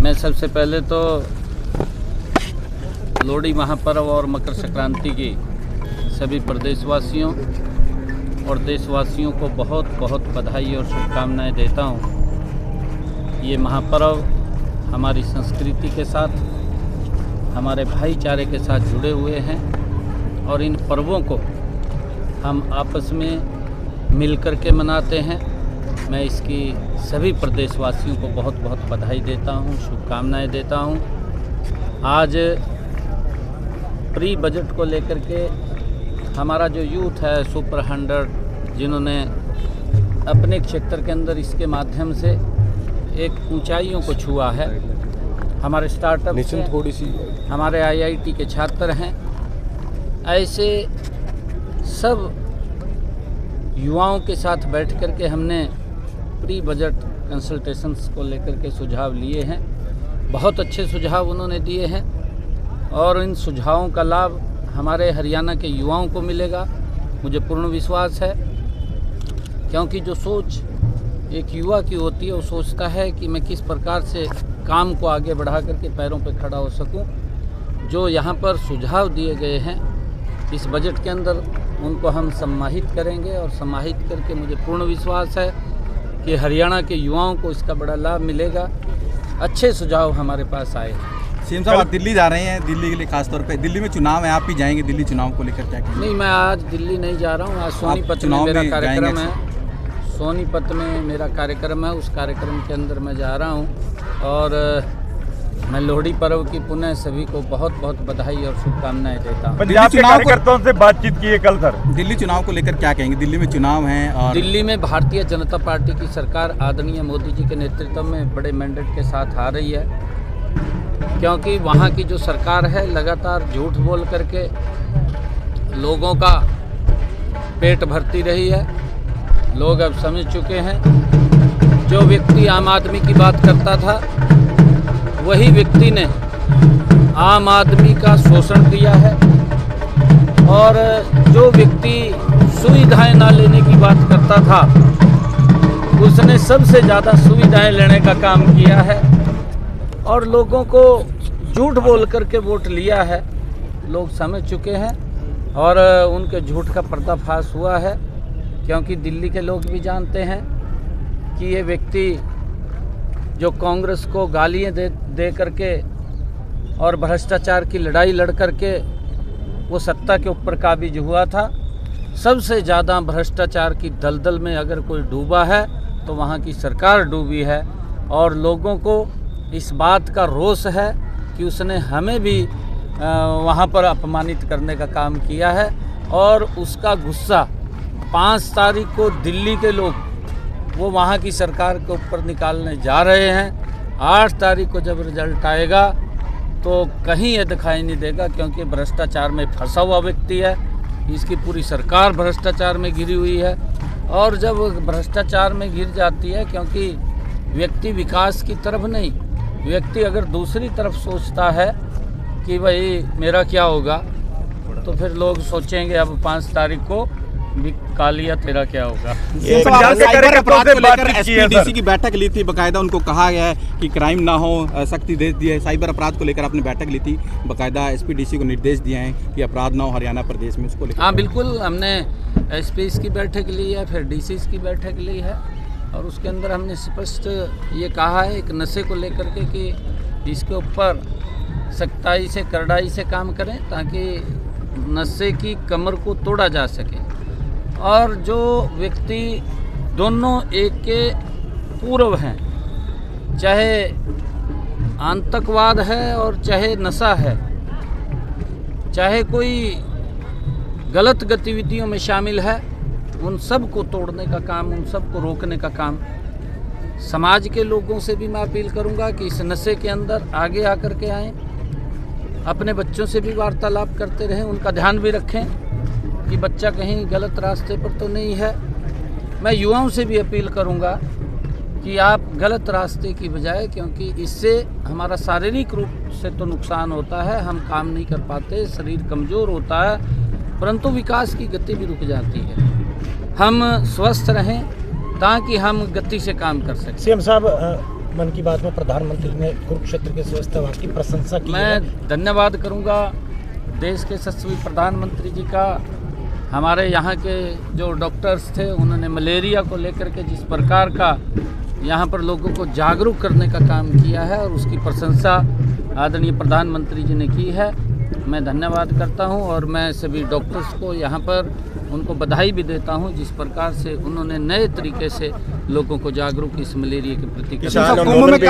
मैं सबसे पहले तो लोहड़ी महापर्व और मकर संक्रांति की सभी प्रदेशवासियों और देशवासियों को बहुत बहुत बधाई और शुभकामनाएं देता हूं। ये महापर्व हमारी संस्कृति के साथ, हमारे भाईचारे के साथ जुड़े हुए हैं और इन पर्वों को हम आपस में मिलकर के मनाते हैं। मैं इसकी सभी प्रदेशवासियों को बहुत बहुत बधाई देता हूं, शुभकामनाएं देता हूं। आज प्री बजट को लेकर के हमारा जो यूथ है सुपर 100, जिन्होंने अपने क्षेत्र के अंदर इसके माध्यम से एक ऊंचाइयों को छुआ है, हमारे स्टार्टअप थोड़ी सी हमारे IIT के छात्र हैं, ऐसे सब युवाओं के साथ बैठ कर के हमने प्री बजट कंसल्टेशंस को लेकर के सुझाव लिए हैं। बहुत अच्छे सुझाव उन्होंने दिए हैं और इन सुझावों का लाभ हमारे हरियाणा के युवाओं को मिलेगा, मुझे पूर्ण विश्वास है। क्योंकि जो सोच एक युवा की होती है, वो सोचता है कि मैं किस प्रकार से काम को आगे बढ़ा करके पैरों पर खड़ा हो सकूं। जो यहाँ पर सुझाव दिए गए हैं इस बजट के अंदर, उनको हम सम्मानित करेंगे और सम्मानित करके मुझे पूर्ण विश्वास है कि हरियाणा के युवाओं को इसका बड़ा लाभ मिलेगा। अच्छे सुझाव हमारे पास आए हैं। सीएम साहब आप दिल्ली जा रहे हैं, दिल्ली के लिए खासतौर पे दिल्ली में चुनाव है, आप भी जाएंगे दिल्ली चुनाव को लेकर क्या कहेंगे? नहीं, मैं आज दिल्ली नहीं जा रहा हूँ। आज सोनीपत में मेरा कार्यक्रम है, सोनीपत में मेरा कार्यक्रम है, उस कार्यक्रम के अंदर मैं जा रहा हूँ। और मैं लोहड़ी पर्व की पुनः सभी को बहुत बहुत बधाई और शुभकामनाएं देता हूँ। पंजाब के कार्यकर्ताओं से बातचीत की है कल सर, दिल्ली चुनाव को लेकर क्या कहेंगे? दिल्ली में चुनाव है और दिल्ली में भारतीय जनता पार्टी की सरकार आदरणीय मोदी जी के नेतृत्व में बड़े मैंडेट के साथ आ रही है। क्योंकि वहाँ की जो सरकार है लगातार झूठ बोल करके लोगों का पेट भरती रही है। लोग अब समझ चुके हैं, जो व्यक्ति आम आदमी की बात करता था वही व्यक्ति ने आम आदमी का शोषण किया है, और जो व्यक्ति सुविधाएं ना लेने की बात करता था उसने सबसे ज़्यादा सुविधाएं लेने का काम किया है और लोगों को झूठ बोल करके वोट लिया है। लोग समझ चुके हैं और उनके झूठ का पर्दाफाश हुआ है। क्योंकि दिल्ली के लोग भी जानते हैं कि ये व्यक्ति जो कांग्रेस को गालियाँ दे करके और भ्रष्टाचार की लड़ाई लड़ करके वो सत्ता के ऊपर काबिज हुआ था, सबसे ज़्यादा भ्रष्टाचार की दलदल में अगर कोई डूबा है तो वहाँ की सरकार डूबी है। और लोगों को इस बात का रोष है कि उसने हमें भी वहाँ पर अपमानित करने का काम किया है। और उसका गुस्सा 5 तारीख को दिल्ली के लोग वो वहाँ की सरकार के ऊपर निकालने जा रहे हैं। 8 तारीख को जब रिजल्ट आएगा तो कहीं ये दिखाई नहीं देगा, क्योंकि भ्रष्टाचार में फंसा हुआ व्यक्ति है, इसकी पूरी सरकार भ्रष्टाचार में घिरी हुई है। और जब भ्रष्टाचार में घिर जाती है, क्योंकि व्यक्ति विकास की तरफ नहीं, व्यक्ति अगर दूसरी तरफ सोचता है कि भाई मेरा क्या होगा, तो फिर लोग सोचेंगे अब 5 तारीख को कालिया तेरा क्या होगा। साइबर अपराध को लेकर SPDC की बैठक ली थी, बकायदा उनको कहा गया है कि क्राइम ना हो, सख्ती दे दी है। साइबर अपराध को लेकर आपने बैठक ली थी, बकायदा SPDC को निर्देश दिए हैं कि अपराध ना हो हरियाणा प्रदेश में, उसको लेकर? हाँ बिल्कुल, हमने SPs की बैठक ली है, फिर DCs की बैठक ली है और उसके अंदर हमने स्पष्ट ये कहा है एक नशे को लेकर के कि इसके ऊपर सख्ताई से कड़ाई से काम करें ताकि नशे की कमर को तोड़ा जा सके। और जो व्यक्ति दोनों एक के पूर्व हैं, चाहे आतंकवाद है और चाहे नशा है, चाहे कोई गलत गतिविधियों में शामिल है, उन सब को तोड़ने का काम, उन सब को रोकने का काम समाज के लोगों से भी मैं अपील करूंगा कि इस नशे के अंदर आगे आकर के आएँ, अपने बच्चों से भी वार्तालाप करते रहें, उनका ध्यान भी रखें कि बच्चा कहीं गलत रास्ते पर तो नहीं है। मैं युवाओं से भी अपील करूंगा कि आप गलत रास्ते की बजाय, क्योंकि इससे हमारा शारीरिक रूप से तो नुकसान होता है, हम काम नहीं कर पाते, शरीर कमज़ोर होता है, परंतु विकास की गति भी रुक जाती है। हम स्वस्थ रहें ताकि हम गति से काम कर सकें। सीएम साहब मन की बात में प्रधानमंत्री ने कुरुक्षेत्र के स्वास्थ्य विभाग की प्रशंसा की है। मैं धन्यवाद करूंगा देश के यशस्वी प्रधानमंत्री जी का। हमारे यहाँ के जो डॉक्टर्स थे उन्होंने मलेरिया को लेकर के जिस प्रकार का यहाँ पर लोगों को जागरूक करने का काम किया है और उसकी प्रशंसा आदरणीय प्रधानमंत्री जी ने की है। मैं धन्यवाद करता हूँ और मैं सभी डॉक्टर्स को यहाँ पर उनको बधाई भी देता हूँ जिस प्रकार से उन्होंने नए तरीके से लोगों को जागरूक इस मलेरिया के प्रति किसान आंदोलन पे